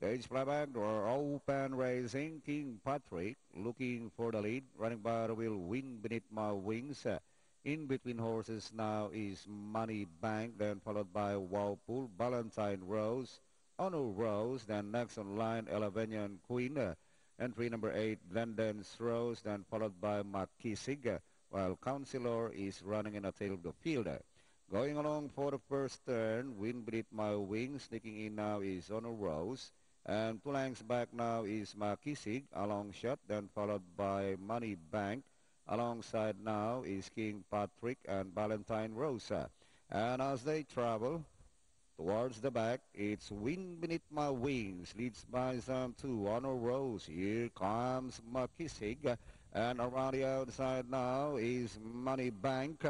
Stage flyback or open racing. King Patrick looking for the lead. Running by the wheel, Wind Beneath My Wings. In between horses now is Money Bank, then followed by Wowpool, Valentine Rose, Honor Rose, then next on line, Elavenian Queen. Entry number 8, London's Rose, then followed by Makisig, while Counselor is running in a tail of the field. Going along for the first turn, Wind Beneath My Wings, sneaking in now is Honor Rose. And 2 lengths back now is Makisig, a long shot, then followed by Money Bank. Alongside now is King Patrick and Valentine Rosa. And as they travel towards the back, it's Wind Beneath My Wings, leads by some 2, Honor Rose. Here comes Makisig. And around the outside now is Money Bank.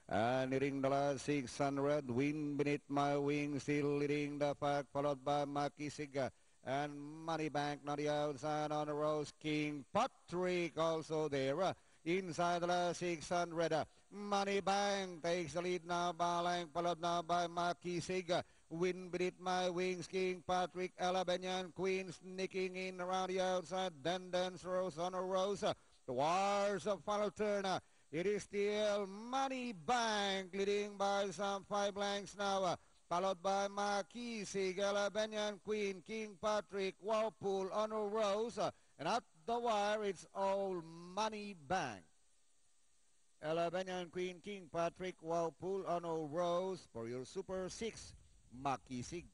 And leading the last 600, Wind Beneath My Wings, still leading the pack, followed by Makisig. And Money Bank on the outside on the Rose. King Patrick also there. Inside the last 600. Money Bank takes the lead now by length, followed now by Makisig. Wind Beneath My Wings, King Patrick, Alabanian Queen sneaking in around the outside. Dance Rose on a Rose. Towards the final turn. It is still Money Bank leading by some 5 lengths now. Followed by Makisig, Alabanian Queen, King Patrick, Wowpool, Honor Rose. And at the wire, it's all Money Bank. Alabanian Queen, King Patrick, Wowpool, Honor Rose for your Super 6, Makisig.